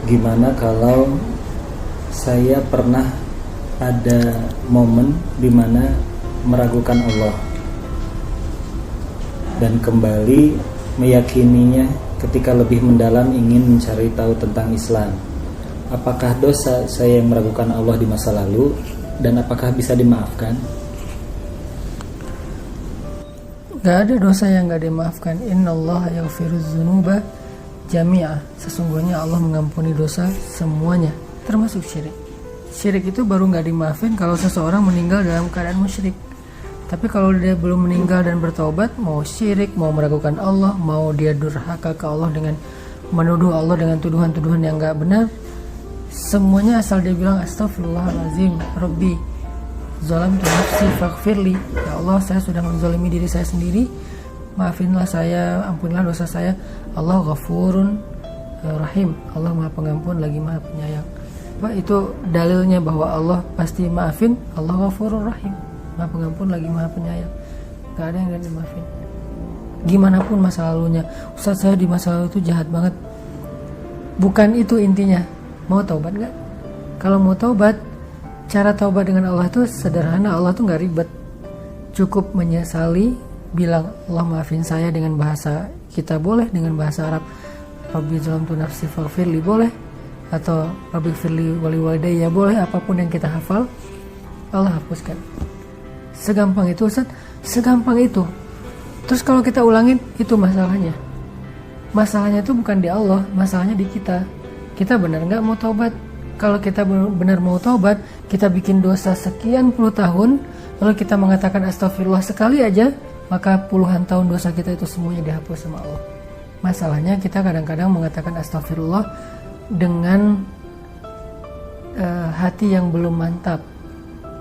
gimana kalau saya pernah ada momen dimana meragukan Allah dan kembali meyakininya ketika lebih mendalam ingin mencari tahu tentang Islam. Apakah dosa saya yang meragukan Allah di masa lalu dan apakah bisa dimaafkan? Gak ada dosa yang gak dimaafkan. Innallaha yaghfiruz dzunuba jami'a. Sesungguhnya Allah mengampuni dosa semuanya, termasuk syirik. Syirik itu baru gak dimaafin kalau seseorang meninggal dalam keadaan musyrik. Tapi kalau dia belum meninggal dan bertaubat, mau syirik, mau meragukan Allah, mau dia durhaka ke Allah dengan menuduh Allah dengan tuduhan-tuduhan yang gak benar, semuanya asal dia bilang astaghfirullahalazim, Rabbi zalamtu nafsi faghfirli, ya Allah saya sudah menzalimi diri saya sendiri, maafinlah saya, ampunilah dosa saya. Allah Ghafurun Rahim, Allah Maha Pengampun lagi Maha Penyayang. Itu dalilnya bahwa Allah pasti maafin. Allah Ghafurur Rahim, Maha Pengampun lagi Maha Penyayang. Gak ada yang gak dimaafin. Gimana pun masa lalunya, Ustaz saya di masa lalu itu jahat banget. Bukan itu intinya. Mau taubat gak? Kalau mau taubat, cara taubat dengan Allah itu sederhana. Allah tuh gak ribet. Cukup menyesali, bilang Allah maafin saya dengan bahasa kita boleh, dengan bahasa Arab Rabbi zalamtu nafsi faghfirli boleh, atau Rabbi firli wali walidayya boleh, apapun yang kita hafal Allah hapuskan. Segampang itu Ustaz, segampang itu. Terus kalau kita ulangin, itu masalahnya. Masalahnya itu bukan di Allah, masalahnya di kita. Kita benar nggak mau taubat? Kalau kita benar mau taubat, kita bikin dosa sekian puluh tahun, lalu kita mengatakan astagfirullah sekali aja, maka puluhan tahun dosa kita itu semuanya dihapus sama Allah. Masalahnya kita kadang-kadang mengatakan astagfirullah dengan hati yang belum mantap.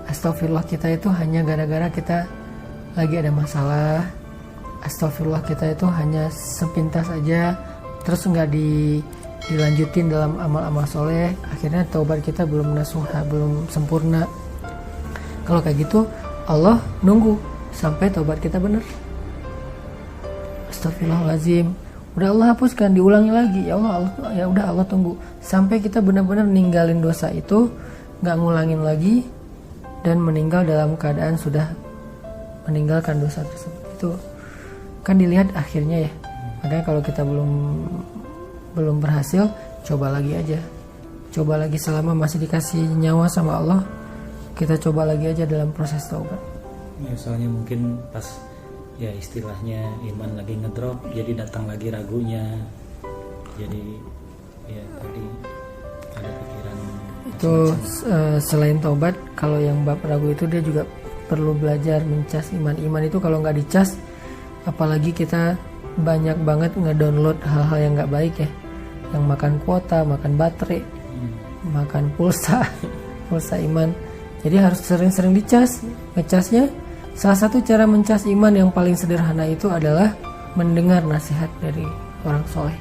Astagfirullah kita itu hanya gara-gara kita lagi ada masalah. Astagfirullah kita itu hanya sepintas aja, terus nggak dilanjutin dalam amal-amal soleh. Akhirnya taubat kita belum nasuha, belum sempurna. Kalau kayak gitu, Allah nunggu sampai taubat kita benar. Astagfirullahaladzim, udah Allah hapuskan, diulangi lagi. Ya Allah, ya udah Allah tunggu sampai kita benar-benar ninggalin dosa itu, nggak ngulangin lagi, dan meninggal dalam keadaan sudah meninggalkan dosa tersebut. Itu kan dilihat akhirnya ya. Makanya kalau kita belum berhasil, coba lagi aja. Coba lagi selama masih dikasih nyawa sama Allah, kita coba lagi aja dalam proses taubat. Ya, soalnya mungkin pas ya istilahnya iman lagi ngedrop, jadi datang lagi ragunya. Jadi ya tadi ada pikiran itu selain taubat, kalau yang bab ragu itu dia juga perlu belajar mencas iman. Iman itu kalau nggak dicas, apalagi kita banyak banget ngedownload hal-hal yang nggak baik ya, yang makan kuota, makan baterai, makan pulsa iman. Jadi harus sering-sering dicas. Ngecasnya, salah satu cara mencas iman yang paling sederhana itu adalah mendengar nasihat dari orang soleh.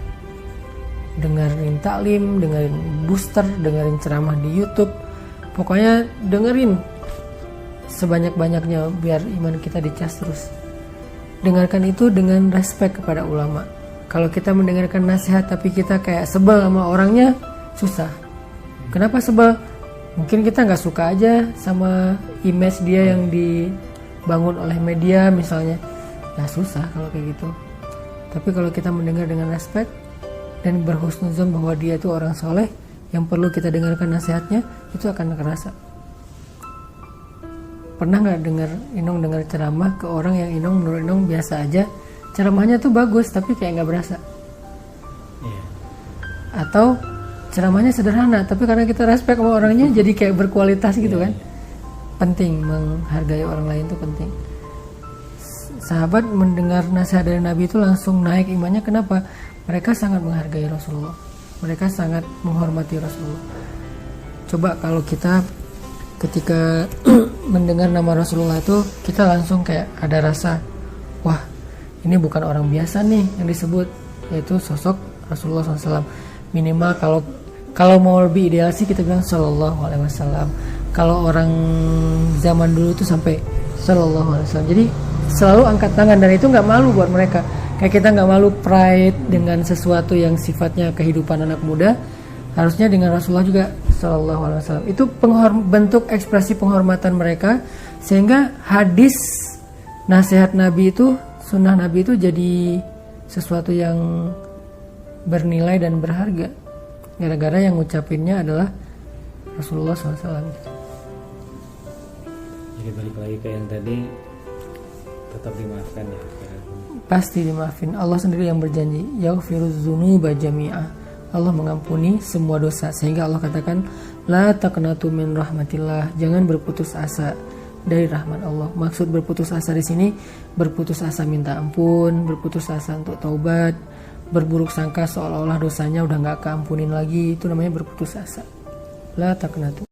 Dengerin taklim, dengerin booster, dengerin ceramah di YouTube. Pokoknya dengerin sebanyak-banyaknya biar iman kita dicas terus. Dengarkan itu dengan respek kepada ulama. Kalau kita mendengarkan nasihat tapi kita kayak sebel sama orangnya, susah. Kenapa sebel? Mungkin kita nggak suka aja sama image dia yang dibangun oleh media misalnya. Ya susah kalau kayak gitu. Tapi kalau kita mendengar dengan respek dan berhusnuzon bahwa dia itu orang soleh yang perlu kita dengarkan nasihatnya, itu akan kerasa. Pernah nggak dengar ceramah ke orang yang menurut Inong biasa aja, ceramahnya tuh bagus tapi kayak nggak berasa. Atau ceramahnya sederhana tapi karena kita respect sama orangnya jadi kayak berkualitas gitu kan. Penting menghargai orang lain itu penting. Sahabat mendengar nasihat dari Nabi itu langsung naik imannya. Kenapa? Mereka sangat menghargai Rasulullah, mereka sangat menghormati Rasulullah. Coba kalau kita ketika mendengar nama Rasulullah itu, kita langsung kayak ada rasa, wah ini bukan orang biasa nih yang disebut, yaitu sosok Rasulullah SAW. Minimal kalau mau lebih ideal sih kita bilang Sallallahu Alaihi Wasallam. Kalau orang zaman dulu tuh sampai Sallallahu Alaihi Wasallam. Jadi selalu angkat tangan, dan itu nggak malu buat mereka. Kayak kita nggak malu pride dengan sesuatu yang sifatnya kehidupan anak muda, harusnya dengan Rasulullah juga Shallallahu Alaihi Wasallam. Itu bentuk ekspresi penghormatan mereka, sehingga hadis nasihat Nabi itu, sunnah Nabi itu jadi sesuatu yang bernilai dan berharga, gara-gara yang ngucapinnya adalah Rasulullah SAW. Jadi balik lagi ke yang tadi, tetap dimaafkan ya. Pasti dimaafin. Allah sendiri yang berjanji, yaghfiruz dzunuba jami'a. Allah mengampuni semua dosa, sehingga Allah katakan la taqnatu min rahmatillah, jangan berputus asa dari rahmat Allah. Maksud berputus asa di sini, berputus asa minta ampun, berputus asa untuk taubat, berburuk sangka seolah-olah dosanya udah nggak keampunin lagi, itu namanya berputus asa. La taqnatu.